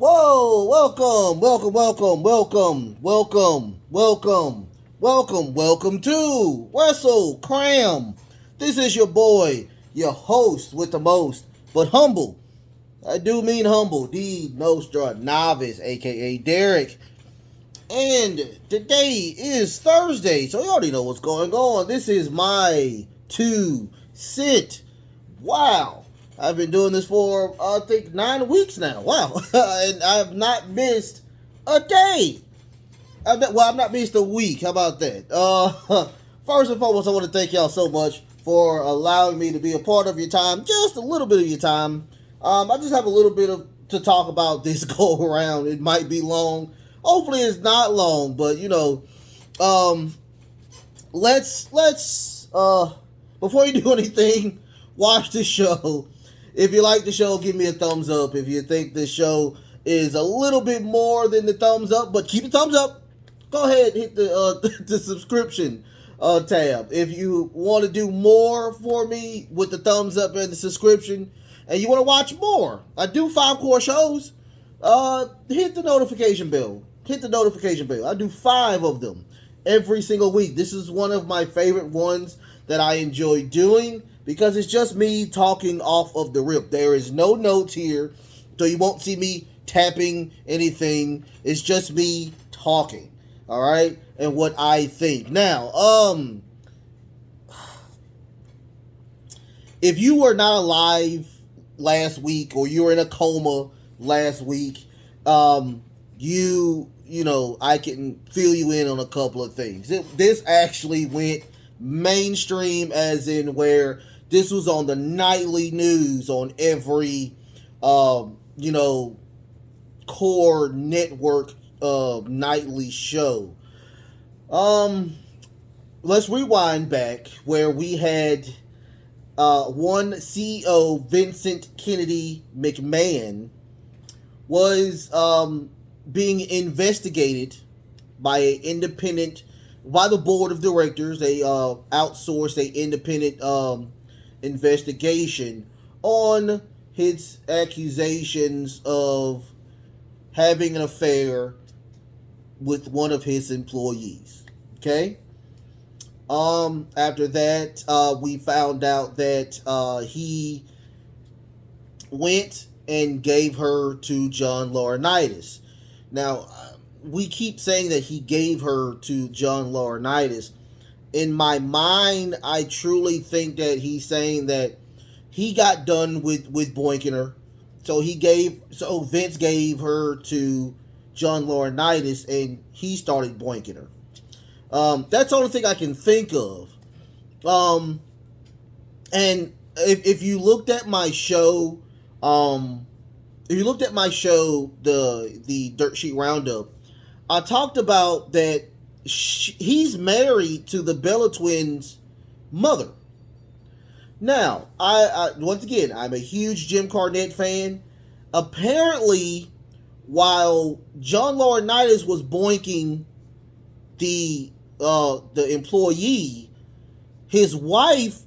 Whoa, welcome to Wrestle Cram. This is your boy, your host with the most, but humble. I do mean humble, the Nostra Novice, aka Derek. And today is Thursday, so you already know what's going on. This is my 2 cent. Wow. I've been doing this for, I think, 9 weeks now. Wow. And I've not missed a day. I've not missed a week. How about that? First and foremost, I want to thank y'all so much for allowing me to be a part of your time. Just a little bit of your time. I just have a little bit to talk about this go around. It might be long. Hopefully it's not long, but um, let's before you do anything, watch the show. If you like the show, give me a thumbs up. If you think the show is a little bit more than the thumbs up, but keep the thumbs up, go ahead and hit the the subscription tab. If you want to do more for me with the thumbs up and the subscription, and you want to watch more, I do 5 core shows. Hit the notification bell. Hit the notification bell. I do 5 of them every single week. This is one of my favorite ones that I enjoy doing because it's just me talking off of the rip. There is no notes here, so you won't see me tapping anything. It's just me talking, all right, and what I think. Now, if you were not alive last week or you were in a coma last week, I can fill you in on a couple of things. This actually went mainstream, as in where this was on the nightly news on every, core network nightly show. Let's rewind back where we had one CEO, Vincent Kennedy McMahon, was being investigated by the board of directors. They outsourced a independent investigation on his accusations of having an affair with one of his employees. Okay. After that, we found out that he went and gave her to John Laurinaitis. Now, we keep saying that he gave her to John Laurinaitis. In my mind, I truly think that he's saying that he got done with boinking her. So Vince gave her to John Laurinaitis and he started boinking her. That's the only thing I can think of. And if you looked at my show, the Dirt Sheet Roundup, I talked about that he's married to the Bella Twins' mother. Now, I once again, I'm a huge Jim Cornette fan. Apparently, while John Laurinaitis was boinking the employee, his wife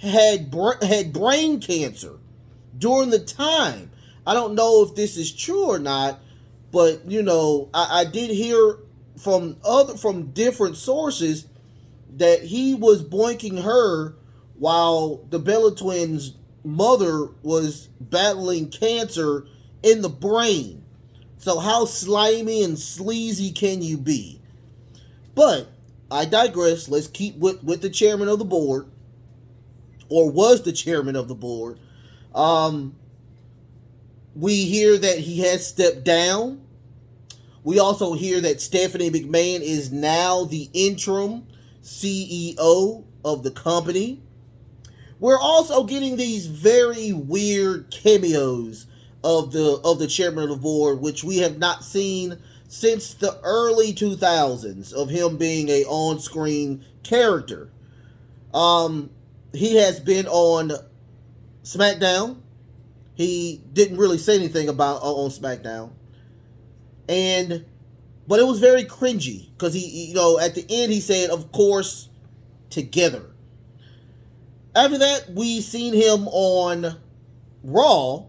had brain cancer during the time. I don't know if this is true or not, but I did hear from different sources that he was boinking her while the Bella Twins' mother was battling cancer in the brain. So how slimy and sleazy can you be? But I digress. Let's keep with the chairman of the board, or was the chairman of the board. We hear that he has stepped down. We also hear that Stephanie McMahon is now the interim CEO of the company. We're also getting these very weird cameos of the chairman of the board, which we have not seen since the early 2000s, of him being a on-screen character. He has been on SmackDown. He didn't really say anything about on SmackDown, but it was very cringy because he at the end he said, "Of course, together." After that, we seen him on Raw,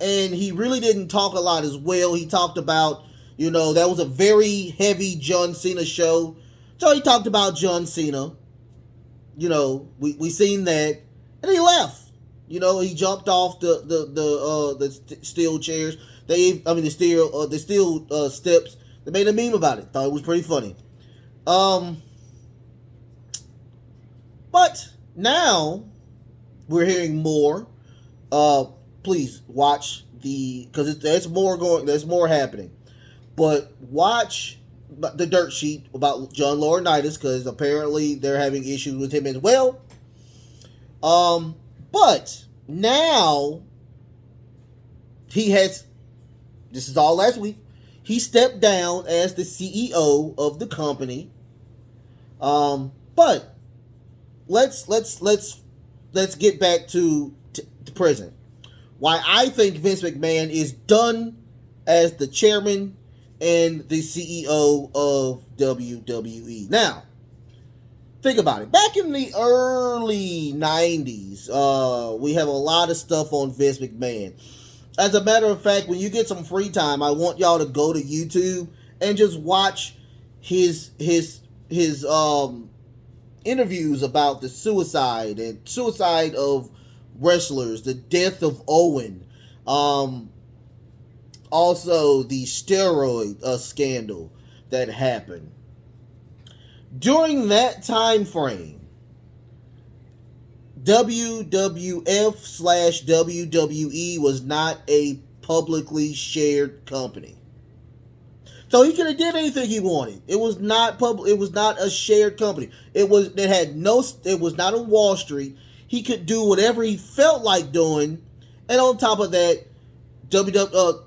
and he really didn't talk a lot as well. He talked about, that was a very heavy John Cena show. So he talked about John Cena. We seen that, and he left. He jumped off the steel chairs. The steel steps. They made a meme about it. Thought it was pretty funny. But now we're hearing more. Please watch because there's more going. There's more happening. But watch the dirt sheet about John Laurinaitis, because apparently they're having issues with him as well. But now this is all last week, he stepped down as the CEO of the company. But let's get back to present. Why I think Vince McMahon is done as the chairman and the CEO of WWE. Now, think about it. Back in the early 90s, we have a lot of stuff on Vince McMahon. As a matter of fact, when you get some free time, I want y'all to go to YouTube and just watch his interviews about the suicide of wrestlers, the death of Owen, also the steroid scandal that happened. During that time frame, WWF/WWE was not a publicly shared company. So he could have did anything he wanted. It was not public. It was not a shared company. It was not on Wall Street. He could do whatever he felt like doing. And on top of that,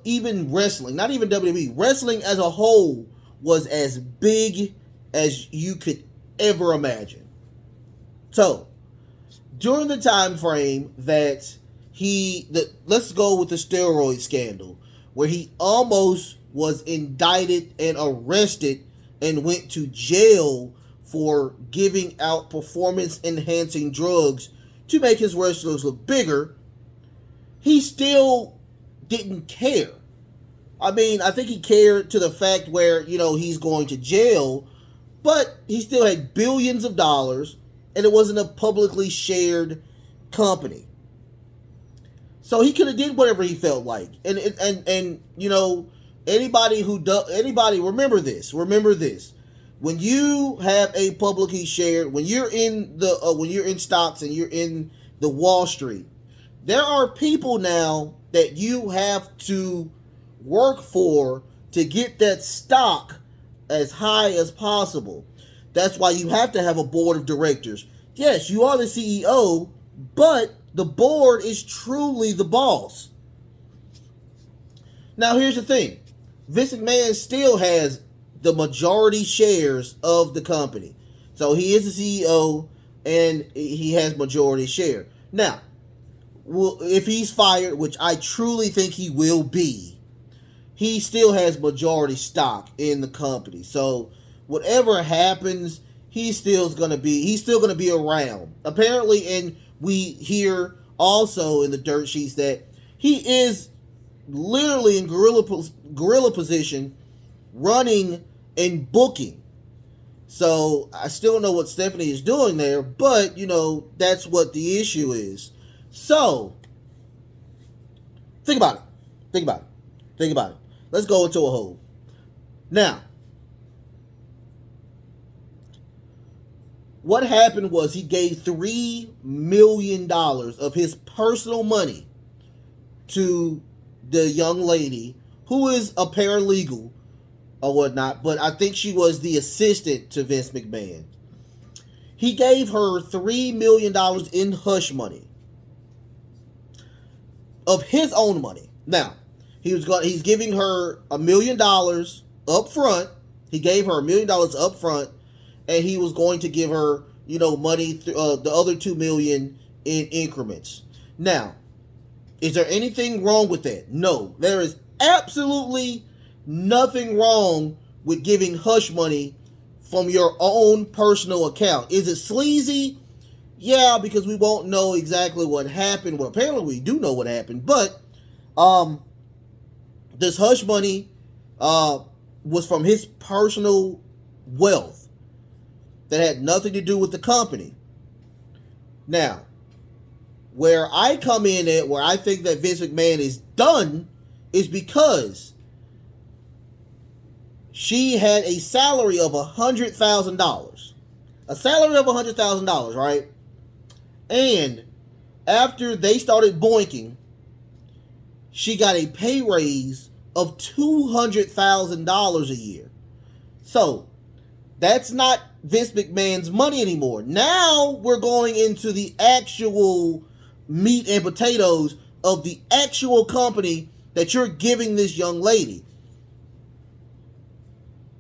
even wrestling, not even WWE, wrestling as a whole was as big as you could ever imagine. So, during the time frame that let's go with the steroid scandal, where he almost was indicted and arrested and went to jail for giving out performance-enhancing drugs to make his wrestlers look bigger, he still didn't care. I think he cared to the fact where, he's going to jail, but he still had billions of dollars, and it wasn't a publicly shared company. So he could have did whatever he felt like. And anybody remember this. When you have a publicly shared, when you're in stocks and you're in the Wall Street, there are people now that you have to work for to get that stock as high as possible. That's why you have to have a board of directors. Yes, you are the CEO, but the board is truly the boss. Now, here's the thing. Vince McMahon still has the majority shares of the company. So he is the CEO and he has majority share. Now, if he's fired, which I truly think he will be, he still has majority stock in the company. So whatever happens, he's still going to be around. Apparently, and we hear also in the dirt sheets that he is literally in gorilla position, running and booking. So I still don't know what Stephanie is doing there, but that's what the issue is. So think about it. Let's go into a hole. Now, what happened was he gave $3 million of his personal money to the young lady who is a paralegal or whatnot, but I think she was the assistant to Vince McMahon. He gave her $3 million in hush money of his own money. Now, he's giving her $1 million up front. He gave her $1 million up front, and he was going to give her, money, the other $2 million in increments. Now, is there anything wrong with that? No, there is absolutely nothing wrong with giving hush money from your own personal account. Is it sleazy? Yeah, because we won't know exactly what happened. Well, apparently we do know what happened, but Um, this hush money was from his personal wealth that had nothing to do with the company. Now, where I come in at, where I think that Vince McMahon is done, is because she had a salary of $100,000. A salary of $100,000, right? And after they started boinking, she got a pay raise of $200,000 a year. So, that's not Vince McMahon's money anymore. Now we're going into the actual meat and potatoes of the actual company that you're giving this young lady.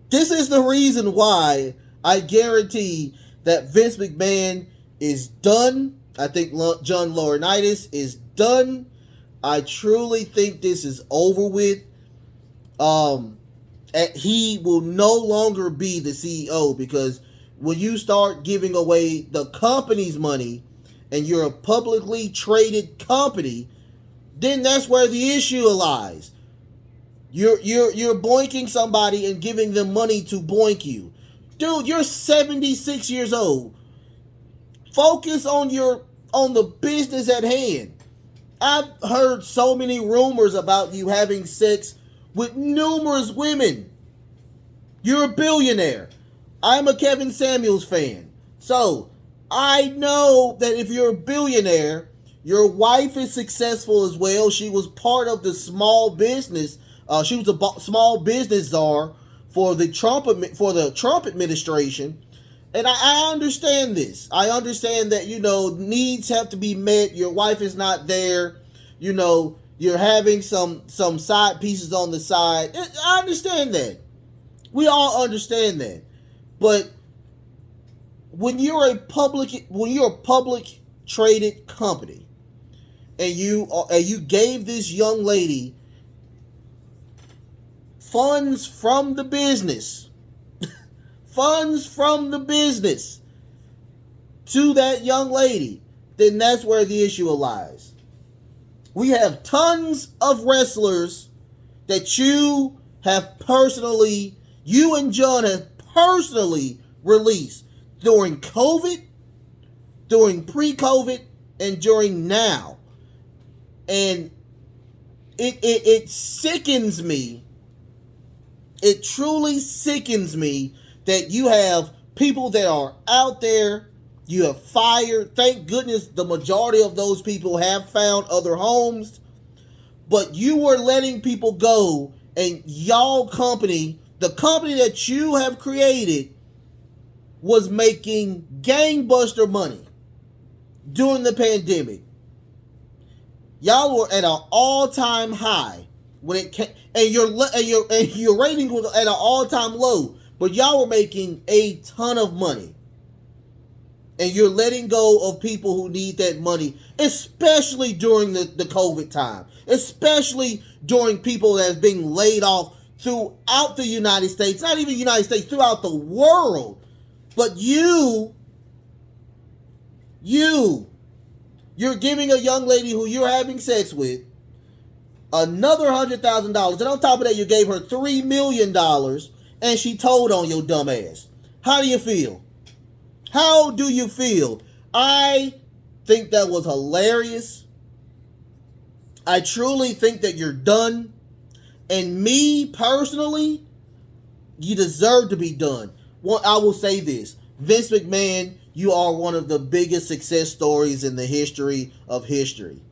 This is the reason why I guarantee that Vince McMahon is done. I think John Laurinaitis is done. I truly think this is over with. He will no longer be the CEO, because when you start giving away the company's money and you're a publicly traded company, then that's where the issue lies. You're boinking somebody and giving them money to boink you. Dude, you're 76 years old. Focus on the business at hand. I've heard so many rumors about you having sex with numerous women. You're a billionaire. I'm a Kevin Samuels fan. So, I know that if you're a billionaire, your wife is successful as well. She was part of the small business. She was a small business czar for the Trump administration. And I understand this. I understand that, needs have to be met. Your wife is not there. You're having some side pieces on the side. I understand that. We all understand that. But when you're a public traded company, and you gave this young lady funds from the business to that young lady, then that's where the issue lies. We have tons of wrestlers that you and John have personally released during COVID, during pre-COVID, and during now. And it sickens me. It truly sickens me that you have people that are out there. You have fired. Thank goodness the majority of those people have found other homes. But you were letting people go, and y'all company, the company that you have created, was making gangbuster money during the pandemic. Y'all were at an all-time high when it came, and your rating was at an all-time low. But y'all were making a ton of money. And you're letting go of people who need that money, especially during the COVID time. Especially during people that have been laid off throughout the United States. Not even the United States, throughout the world. But you're giving a young lady who you're having sex with another $100,000. And on top of that, you gave her $3 million. And she told on your dumb ass. How do you feel? How do you feel? I think that was hilarious. I truly think that you're done. And me, personally, you deserve to be done. Well, I will say this. Vince McMahon, you are one of the biggest success stories in the history of history.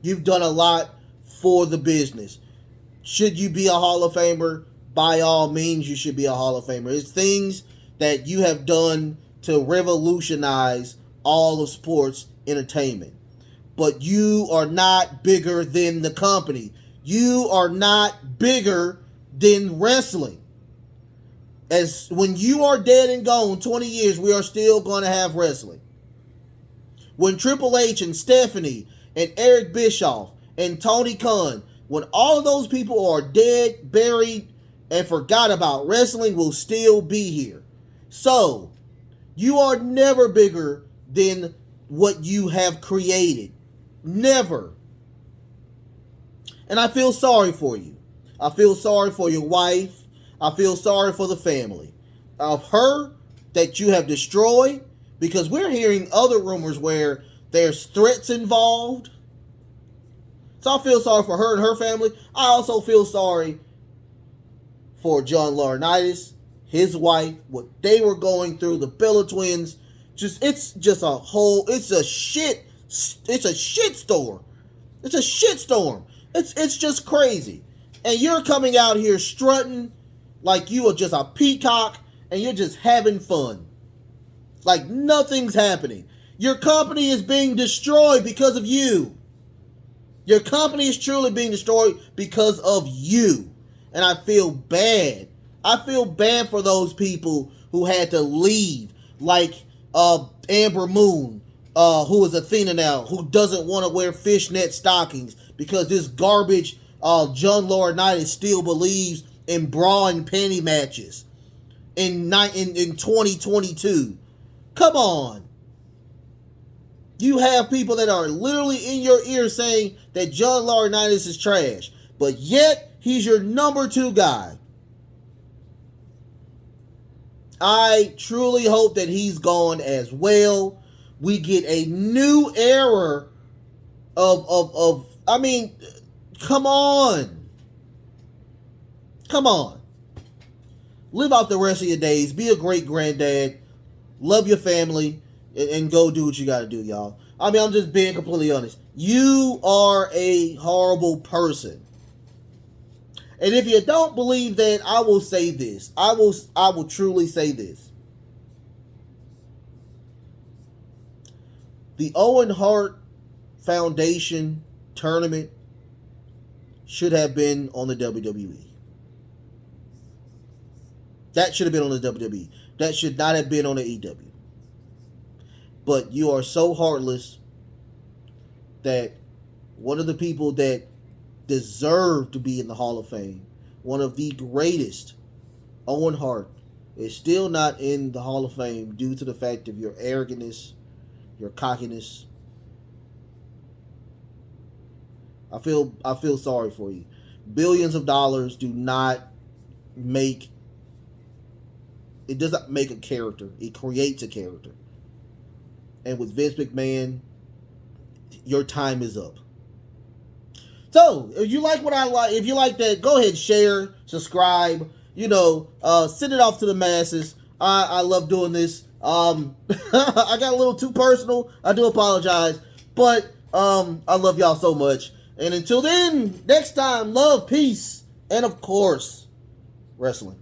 You've done a lot for the business. Should you be a Hall of Famer? By all means, you should be a Hall of Famer. It's things that you have done to revolutionize all of sports entertainment. But you are not bigger than the company. You are not bigger than wrestling. As when you are dead and gone 20 years, we are still going to have wrestling. When Triple H and Stephanie and Eric Bischoff and Tony Khan, when all of those people are dead, buried, and forgot about, wrestling will still be here. So, you are never bigger than what you have created. Never. And I feel sorry for you. I feel sorry for your wife. I feel sorry for the family of her that you have destroyed, because we're hearing other rumors where there's threats involved. So I feel sorry for her and her family. I also feel sorry for John Laurinaitis, his wife, what they were going through, the Bella twins. It's a shit storm. It's a shit storm. It's just crazy. And you're coming out here strutting like you are just a peacock and you're just having fun. Like nothing's happening. Your company is being destroyed because of you. Your company is truly being destroyed because of you. And I feel bad. I feel bad for those people who had to leave. Like Amber Moon, who is Athena now, who doesn't want to wear fishnet stockings because this garbage John Laurinaitis still believes in bra and panty matches in 2022. Come on. You have people that are literally in your ear saying that John Laurinaitis is trash, but yet he's your number 2 guy. I truly hope that he's gone as well. We get a new era of I mean, come on. Come on. Live out the rest of your days. Be a great granddad. Love your family. And go do what you got to do, y'all. I mean, I'm just being completely honest. You are a horrible person. And if you don't believe that, I will say this. I will truly say this. The Owen Hart Foundation tournament should have been on the WWE. That should have been on the WWE. That should not have been on the EW. But you are so heartless that one of the people that deserve to be in the Hall of Fame, one of the greatest, Owen Hart, is still not in the Hall of Fame due to the fact of your arrogance, your cockiness. I feel sorry for you. Billions of dollars do not make, it does not make a character. It creates a character. And with Vince McMahon, your time is up. So, if you like what I like, if you like that, go ahead, share, subscribe, send it off to the masses. I love doing this. I got a little too personal. I do apologize. But I love y'all so much. And until then, next time, love, peace, and of course, wrestling.